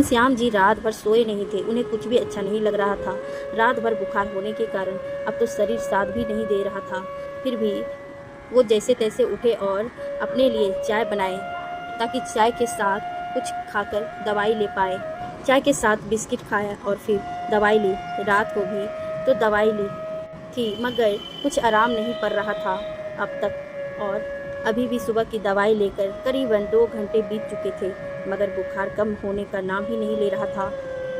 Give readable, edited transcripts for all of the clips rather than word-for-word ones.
घनश्याम जी रात भर सोए नहीं थे। उन्हें कुछ भी अच्छा नहीं लग रहा था। रात भर बुखार होने के कारण अब तो शरीर साथ भी नहीं दे रहा था। फिर भी वो जैसे तैसे उठे और अपने लिए चाय बनाए ताकि चाय के साथ कुछ खाकर दवाई ले पाए। चाय के साथ बिस्किट खाया और फिर दवाई ली। रात को भी तो दवाई ली थी मगर कुछ आराम नहीं पड़ रहा था अब तक, और अभी भी सुबह की दवाई लेकर करीबन 2 घंटे बीत चुके थे मगर बुखार कम होने का नाम ही नहीं ले रहा था।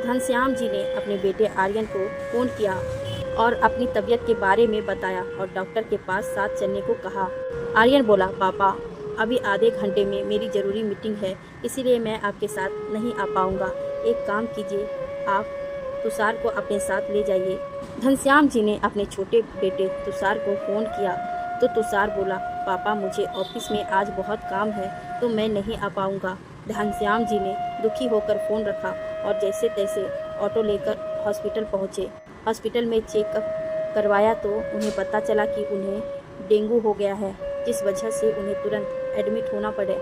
घनश्याम जी ने अपने बेटे आर्यन को फ़ोन किया और अपनी तबीयत के बारे में बताया और डॉक्टर के पास साथ चलने को कहा। आर्यन बोला, पापा अभी आधे घंटे में मेरी ज़रूरी मीटिंग है, इसीलिए मैं आपके साथ नहीं आ पाऊँगा। एक काम कीजिए, आप तुषार को अपने साथ ले जाइए। घनश्याम जी ने अपने छोटे बेटे तुषार को फ़ोन किया तो तुषार बोला, पापा मुझे ऑफिस में आज बहुत काम है तो मैं नहीं आ पाऊँगा। घनश्याम जी ने दुखी होकर फ़ोन रखा और जैसे तैसे ऑटो लेकर हॉस्पिटल पहुँचे। हॉस्पिटल में चेकअप करवाया तो उन्हें पता चला कि उन्हें डेंगू हो गया है, जिस वजह से उन्हें तुरंत एडमिट होना पड़े।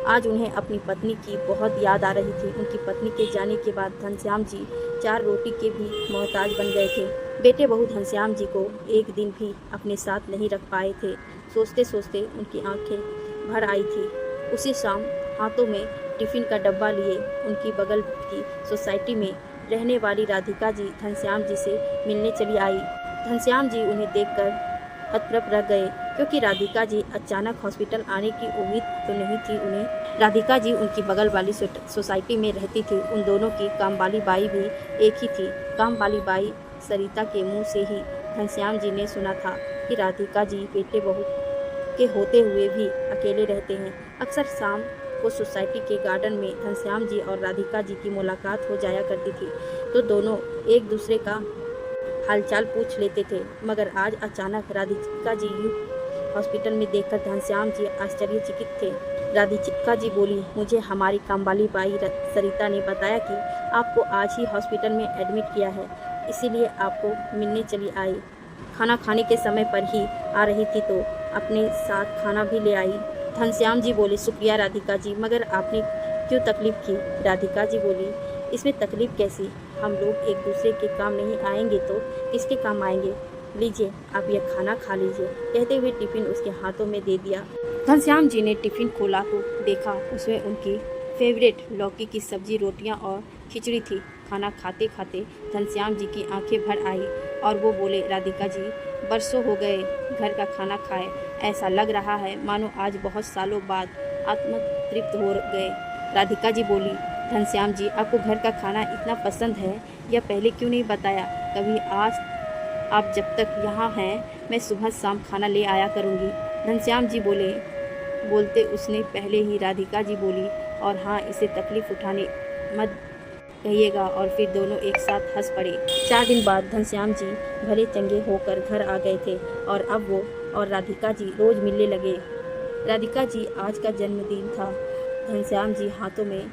आज उन्हें अपनी पत्नी की बहुत याद आ रही थी। उनकी पत्नी के जाने के बाद घनश्याम जी 4 रोटी के भी मोहताज बन गए थे। बेटे बहू घनश्याम जी को एक दिन भी अपने साथ नहीं रख पाए थे। सोचते सोचते उनकी आंखें भर आई थी। उसी शाम हाथों में टिफ़िन का डब्बा लिए उनकी बगल की सोसाइटी में रहने वाली राधिका जी घनश्याम जी से मिलने चली आई। घनश्याम जी उन्हें देखकर हतप्रभ रह गए क्योंकि राधिका जी अचानक हॉस्पिटल आने की उम्मीद तो नहीं थी उन्हें। राधिका जी उनकी बगल वाली सोसाइटी में रहती थी। उन दोनों की कामवाली बाई भी एक ही थी। कामवाली बाई सरिता के मुंह से ही घनश्याम जी ने सुना था कि राधिका जी बेटे बहू के होते हुए भी अकेले रहते हैं। अक्सर शाम को सोसाइटी के गार्डन में घनश्याम जी और राधिका जी की मुलाकात हो जाया करती थी तो दोनों एक दूसरे का हालचाल पूछ लेते थे। मगर आज अचानक राधिका जी हॉस्पिटल में देखकर घनश्याम जी आश्चर्यचकित थे। राधिका जी बोली, मुझे हमारी कामवाली बाई सरिता ने बताया कि आपको आज ही हॉस्पिटल में एडमिट किया है, इसीलिए आपको मिलने चली आई। खाना खाने के समय पर ही आ रही थी तो अपने साथ खाना भी ले आई। घनश्याम जी बोले, शुक्रिया राधिका जी, मगर आपने क्यों तकलीफ़ की? राधिका जी बोली, इसमें तकलीफ़ कैसी? हम लोग एक दूसरे के काम नहीं आएंगे तो किसके काम आएंगे? लीजिए आप यह खाना खा लीजिए। कहते हुए टिफ़िन उसके हाथों में दे दिया। घनश्याम जी ने टिफ़िन खोला तो देखा उसमें उनकी फेवरेट लौकी की सब्जी, रोटियां और खिचड़ी थी। खाना खाते खाते घनश्याम जी की आंखें भर आई और वो बोले, राधिका जी बरसों हो गए घर का खाना खाए, ऐसा लग रहा है मानो आज बहुत सालों बाद आत्मतृप्त हो गए। राधिका जी बोली, घनश्याम जी आपको घर का खाना इतना पसंद है, यह पहले क्यों नहीं बताया? कभी आज आप जब तक यहाँ हैं मैं सुबह शाम खाना ले आया करूँगी। घनश्याम जी बोलते उसने पहले ही राधिका जी बोली, और हाँ इसे तकलीफ़ उठाने मत कहिएगा, और फिर दोनों एक साथ हंस पड़े। 4 दिन बाद घनश्याम जी भले चंगे होकर घर आ गए थे और अब वो और राधिका जी रोज़ मिलने लगे। राधिका जी आज का जन्मदिन था। घनश्याम जी हाथों में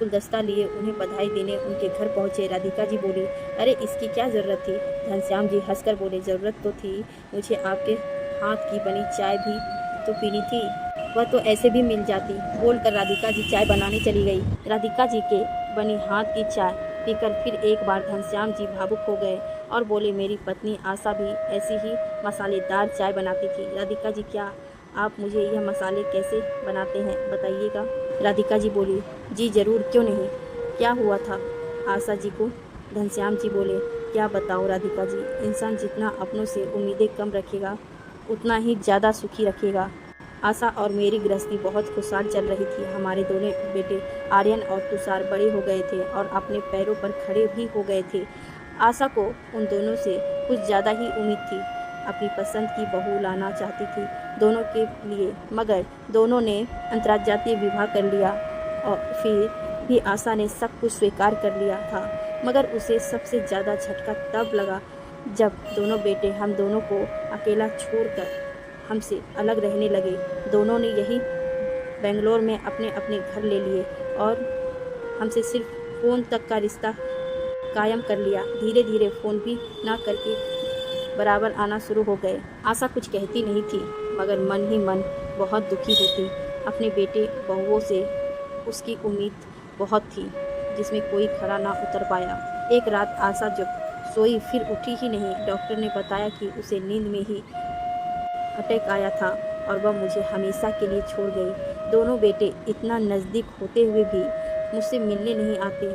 गुलदस्ता लिए उन्हें बधाई देने उनके घर पहुंचे। राधिका जी बोली, अरे इसकी क्या ज़रूरत थी? घनश्याम जी हंसकर बोले, ज़रूरत तो थी, मुझे आपके हाथ की बनी चाय भी तो पीनी थी, वह तो ऐसे भी मिल जाती। बोलकर राधिका जी चाय बनाने चली गई। राधिका जी के बनी हाथ की चाय पीकर फिर एक बार घनश्याम जी भावुक हो गए और बोले, मेरी पत्नी आशा भी ऐसी ही मसालेदार चाय बनाती थी। राधिका जी, क्या आप मुझे यह मसाले कैसे बनाते हैं बताइएगा? राधिका जी बोली, जी ज़रूर, क्यों नहीं, क्या हुआ था आशा जी को? घनश्याम जी बोले, क्या बताओ राधिका जी, इंसान जितना अपनों से उम्मीदें कम रखेगा उतना ही ज़्यादा सुखी रखेगा। आशा और मेरी गृहस्थी बहुत खुशहाल चल रही थी। हमारे दोनों बेटे आर्यन और तुषार बड़े हो गए थे और अपने पैरों पर खड़े भी हो गए थे। आशा को उन दोनों से कुछ ज़्यादा ही उम्मीद थी। अपनी पसंद की बहू लाना चाहती थी दोनों के लिए, मगर दोनों ने अंतर्जातीय विवाह कर लिया और फिर भी आशा ने सब कुछ स्वीकार कर लिया था। मगर उसे सबसे ज़्यादा झटका तब लगा जब दोनों बेटे हम दोनों को अकेला छोड़कर हमसे अलग रहने लगे। दोनों ने यही बेंगलोर में अपने अपने घर ले लिए और हमसे सिर्फ फ़ोन तक का रिश्ता कायम कर लिया। धीरे धीरे फ़ोन भी ना करके बराबर आना शुरू हो गए। आशा कुछ कहती नहीं थी मगर मन ही मन बहुत दुखी होती। अपने बेटे बहुओं से उसकी उम्मीद बहुत थी। जिसमें कोई खरा ना उतर पाया। एक रात आशा जब सोई फिर उठी ही नहीं। डॉक्टर ने बताया कि उसे नींद में ही अटैक आया था और वह मुझे हमेशा के लिए छोड़ गई। दोनों बेटे इतना नज़दीक होते हुए भी मुझसे मिलने नहीं आते।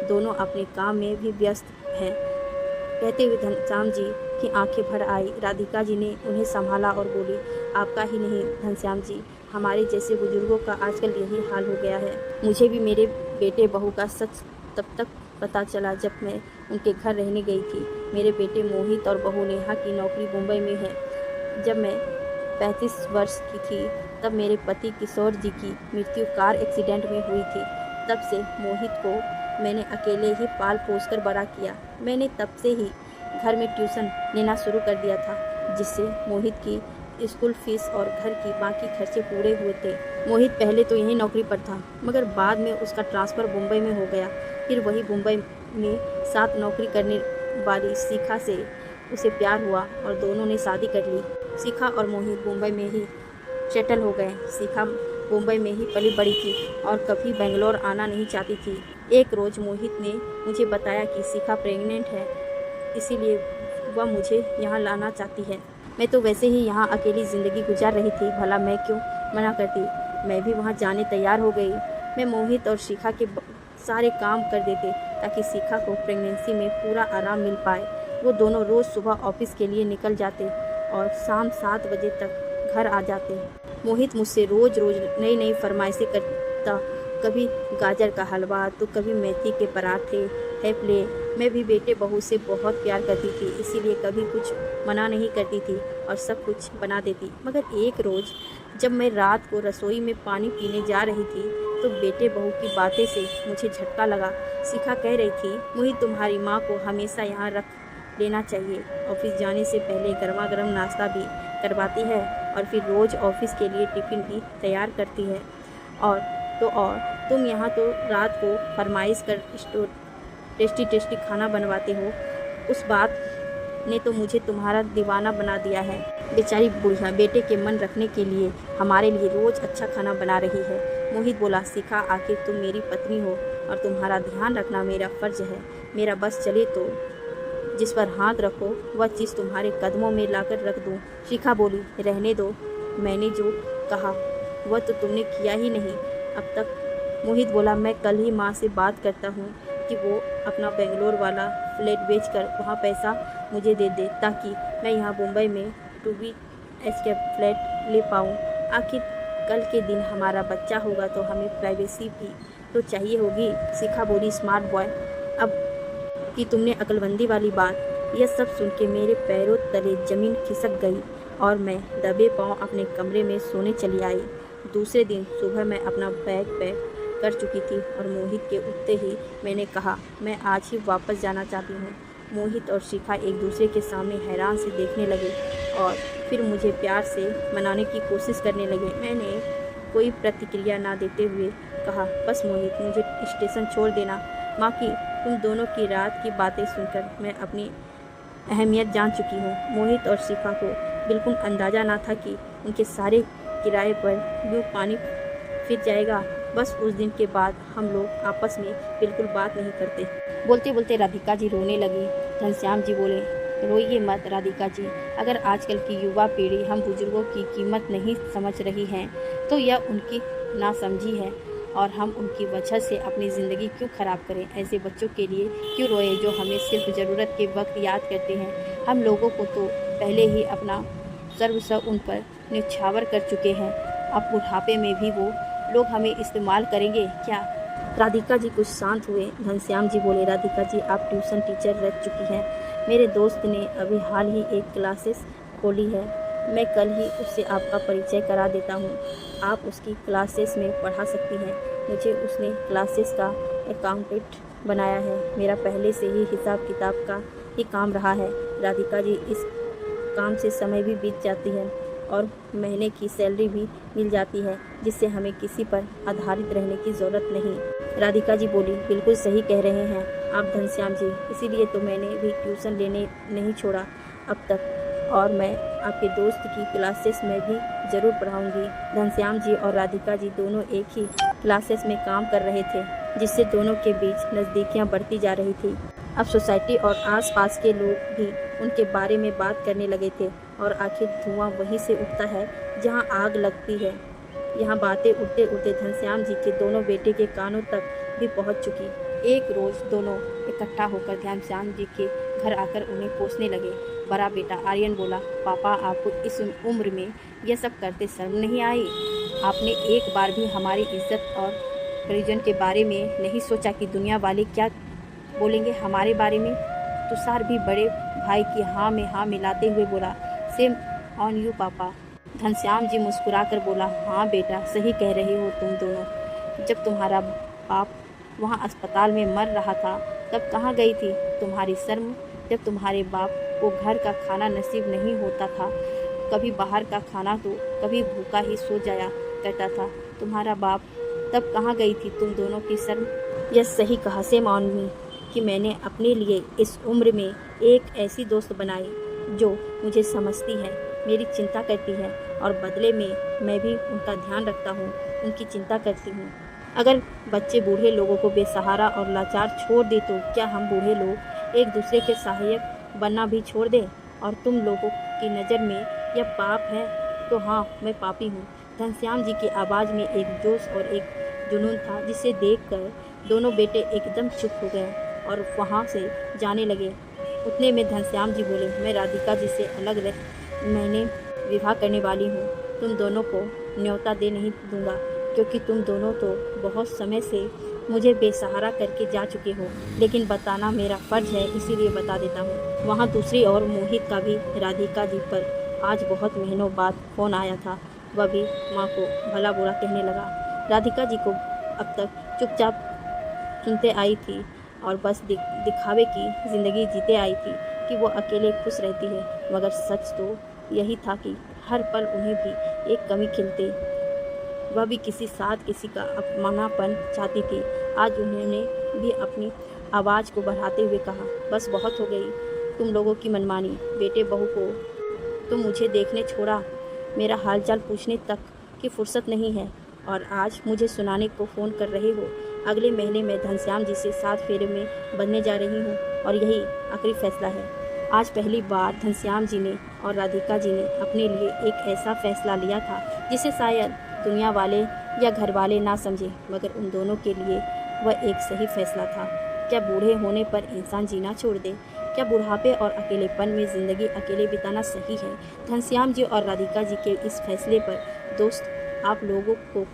दोनों अपने काम में भी व्यस्त हैं। कहते हुए घनश्याम जी की आंखें भर आई। राधिका जी ने उन्हें संभाला और बोली, आपका ही नहीं घनश्याम जी, हमारे जैसे बुजुर्गों का आजकल यही हाल हो गया है। मुझे भी मेरे बेटे बहू का सच तब तक पता चला जब मैं उनके घर रहने गई थी। मेरे बेटे मोहित और बहू नेहा की नौकरी मुंबई में है। जब मैं 35 वर्ष की थी तब मेरे पति किशोर जी की मृत्यु कार एक्सीडेंट में हुई थी। तब से मोहित को मैंने अकेले ही पाल पोस कर बड़ा किया। मैंने तब से ही घर में ट्यूशन लेना शुरू कर दिया था, जिससे मोहित की स्कूल फीस और घर की बाकी खर्चे पूरे हुए थे। मोहित पहले तो यहीं नौकरी पर था, मगर बाद में उसका ट्रांसफ़र मुंबई में हो गया। फिर वही मुंबई में साथ नौकरी करने वाली शिखा से उसे प्यार हुआ और दोनों ने शादी कर ली। शिखा और मोहित मुंबई में ही सेटल हो गए। शिखा मुंबई में ही पली बड़ी थी और कभी बेंगलोर आना नहीं चाहती थी। एक रोज़ मोहित ने मुझे बताया कि शिखा प्रेग्नेंट है, इसीलिए वह मुझे यहाँ लाना चाहती है। मैं तो वैसे ही यहाँ अकेली ज़िंदगी गुजार रही थी, भला मैं क्यों मना करती। मैं भी वहाँ जाने तैयार हो गई। मैं मोहित और शिखा के सारे काम कर देते ताकि शिखा को प्रेगनेंसी में पूरा आराम मिल पाए। वो दोनों रोज़ सुबह ऑफिस के लिए निकल जाते और शाम 7 बजे तक घर आ जाते। मोहित मुझसे रोज़ नई नई फरमाइशें करता, कभी गाजर का हलवा तो कभी मेथी के पराठे, थेपले। मैं भी बेटे बहू से बहुत प्यार करती थी, इसीलिए कभी कुछ मना नहीं करती थी और सब कुछ बना देती। मगर एक रोज़ जब मैं रात को रसोई में पानी पीने जा रही थी तो बेटे बहू की बातें से मुझे झटका लगा। शिखा कह रही थी, मोहित तुम्हारी माँ को हमेशा यहाँ रख लेना चाहिए। ऑफिस जाने से पहले गर्मा गर्म नाश्ता भी करवाती है और फिर रोज़ ऑफिस के लिए टिफ़िन भी तैयार करती है। और तुम यहाँ तो रात को फरमाइश कर टेस्टी खाना बनवाते हो। उस बात ने तो मुझे तुम्हारा दीवाना बना दिया है। बेचारी बुढ़िया बेटे के मन रखने के लिए हमारे लिए रोज़ अच्छा खाना बना रही है। मोहित बोला, शिखा आखिर तुम मेरी पत्नी हो और तुम्हारा ध्यान रखना मेरा फ़र्ज़ है। मेरा बस चले तो जिस पर हाथ रखो वह चीज़ तुम्हारे कदमों में लाकर रख दूँ। शिखा बोली, रहने दो, मैंने जो कहा वह तो तुमने किया ही नहीं अब तक। मोहित बोला, मैं कल ही माँ से बात करता हूँ कि वो अपना बेंगलोर वाला फ्लैट बेचकर वहाँ पैसा मुझे दे दे ताकि मैं यहाँ मुंबई में 2 BHK फ्लैट ले पाऊँ। आखिर कल के दिन हमारा बच्चा होगा तो हमें प्राइवेसी भी तो चाहिए होगी। शिखा बोली, स्मार्ट बॉय, अब कि तुमने अक्लमंदी वाली बात। यह सब सुन के मेरे पैरों तले ज़मीन खिसक गई और मैं दबे पाँव अपने कमरे में सोने चली आई। दूसरे दिन सुबह मैं अपना बैग पैक कर चुकी थी और मोहित के उठते ही मैंने कहा, मैं आज ही वापस जाना चाहती हूँ। मोहित और शिखा एक दूसरे के सामने हैरान से देखने लगे और फिर मुझे प्यार से मनाने की कोशिश करने लगे। मैंने कोई प्रतिक्रिया ना देते हुए कहा, बस मोहित, मुझे स्टेशन छोड़ देना। माँ की तुम दोनों की रात की बातें सुनकर मैं अपनी अहमियत जान चुकी हूँ। मोहित और शिखा को बिल्कुल अंदाज़ा ना था कि उनके सारे किराए पर यूँ पानी फिर जाएगा। बस उस दिन के बाद हम लोग आपस में बिल्कुल बात नहीं करते। बोलते बोलते राधिका जी रोने लगी। घनश्याम जी बोले, रोइए मत राधिका जी, अगर आजकल की युवा पीढ़ी हम बुजुर्गों की कीमत नहीं समझ रही है तो यह उनकी नासमझी है और हम उनकी वजह से अपनी ज़िंदगी क्यों ख़राब करें। ऐसे बच्चों के लिए क्यों रोए जो हमें सिर्फ ज़रूरत के वक्त याद करते हैं। हम लोगों को तो पहले ही अपना सर्वस्व उन पर न्यौछावर कर चुके हैं। अब बुढ़ापे में भी वो लोग हमें इस्तेमाल करेंगे क्या। राधिका जी कुछ शांत हुए। घनश्याम जी बोले, राधिका जी, आप ट्यूशन टीचर रह चुकी हैं। मेरे दोस्त ने अभी हाल ही एक क्लासेस खोली है, मैं कल ही उससे आपका परिचय करा देता हूँ। आप उसकी क्लासेस में पढ़ा सकती हैं। मुझे उसने क्लासेस का अकाउंटेंट बनाया है। मेरा पहले से ही हिसाब किताब का ही काम रहा है। राधिका जी, इस काम से समय भी बीत जाती है और महीने की सैलरी भी मिल जाती है, जिससे हमें किसी पर आधारित रहने की ज़रूरत नहीं। राधिका जी बोली, बिल्कुल सही कह रहे हैं आप घनश्याम जी, इसीलिए तो मैंने भी ट्यूशन लेने नहीं छोड़ा अब तक, और मैं आपके दोस्त की क्लासेस में भी ज़रूर पढ़ाऊंगी। घनश्याम जी और राधिका जी दोनों एक ही क्लासेस में काम कर रहे थे। जिससे दोनों के बीच नज़दीकियाँ बढ़ती जा रही थी। अब सोसाइटी और आसपास के लोग भी उनके बारे में बात करने लगे थे, और आखिर धुआं वहीं से उठता है जहाँ आग लगती है। यहाँ बातें उड़ते उड़ते घनश्याम जी के दोनों बेटे के कानों तक भी पहुँच चुकी। एक रोज़ दोनों इकट्ठा होकर घनश्याम जी के घर आकर उन्हें कोसने लगे। बड़ा बेटा आर्यन बोला, पापा आपको इस उम्र में यह सब करते शर्म नहीं आई? आपने एक बार भी हमारी इज्जत और परिजन के बारे में नहीं सोचा कि दुनिया वाले क्या बोलेंगे हमारे बारे में? तुषार भी बड़े भाई की हाँ में हाँ मिलाते हुए बोला, सेम ऑन यू पापा। घनश्याम जी मुस्कुराकर बोला, हाँ बेटा सही कह रही हो तुम दोनों। जब तुम्हारा बाप वहाँ अस्पताल में मर रहा था तब कहाँ गई थी तुम्हारी शर्म? जब तुम्हारे बाप को घर का खाना नसीब नहीं होता था, कभी बाहर का खाना तो कभी भूखा ही सो जाया करता था तुम्हारा बाप, तब कहाँ गई थी तुम दोनों की शर्म? यह सही कहा सेम ऑन मी कि मैंने अपने लिए इस उम्र में एक ऐसी दोस्त बनाई जो मुझे समझती है, मेरी चिंता करती है, और बदले में मैं भी उनका ध्यान रखता हूँ, उनकी चिंता करती हूँ। अगर बच्चे बूढ़े लोगों को बेसहारा और लाचार छोड़ दे तो क्या हम बूढ़े लोग एक दूसरे के सहायक बनना भी छोड़ दें? और तुम लोगों की नज़र में यह पाप है तो हाँ, मैं पापी हूँ। घनश्याम जी की आवाज़ में एक जोश और एक जुनून था जिसे देखकर दोनों बेटे एकदम चुप हो गए और वहाँ से जाने लगे। उतने में घनश्याम जी बोले, मैं राधिका जी से अलग रह मैंने विवाह करने वाली हूँ। तुम दोनों को न्योता दे नहीं दूंगा, क्योंकि तुम दोनों तो बहुत समय से मुझे बेसहारा करके जा चुके हो, लेकिन बताना मेरा फ़र्ज है इसीलिए बता देता हूँ। वहाँ दूसरी ओर मोहित का भी राधिका जी पर आज बहुत महीनों बाद फ़ोन आया था। वह भी माँ को भला बुरा कहने लगा। राधिका जी को अब तक चुपचाप सुनते आई थी और बस दिखावे की ज़िंदगी जीते आई थी कि वो अकेले खुश रहती है, मगर सच तो यही था कि हर पल उन्हें भी एक कमी खिलती, वह भी किसी साथ किसी का अपमानापन चाहती थी। आज उन्होंने भी अपनी आवाज़ को बढ़ाते हुए कहा, बस बहुत हो गई तुम लोगों की मनमानी। बेटे बहू को तुम मुझे देखने छोड़ा, मेरा हालचाल पूछने तक की फुर्सत नहीं है, और आज मुझे सुनाने को फ़ोन कर रहे हो। अगले महीने मैं घनश्याम जी से 7 फेरे में बंधने जा रही हूँ और यही आखिरी फैसला है। आज पहली बार घनश्याम जी ने और राधिका जी ने अपने लिए एक ऐसा फैसला लिया था जिसे शायद दुनिया वाले या घर वाले ना समझे, मगर उन दोनों के लिए वह एक सही फैसला था। क्या बूढ़े होने पर इंसान जीना छोड़ दे? क्या बुढ़ापे और अकेलेपन में ज़िंदगी अकेले बिताना सही है? घनश्याम जी और राधिका जी के इस फैसले पर दोस्त आप लोगों को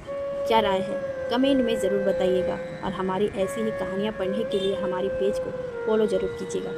क्या राय है? कमेंट में ज़रूर बताइएगा, और हमारी ऐसी ही कहानियाँ पढ़ने के लिए हमारी पेज को फॉलो ज़रूर कीजिएगा।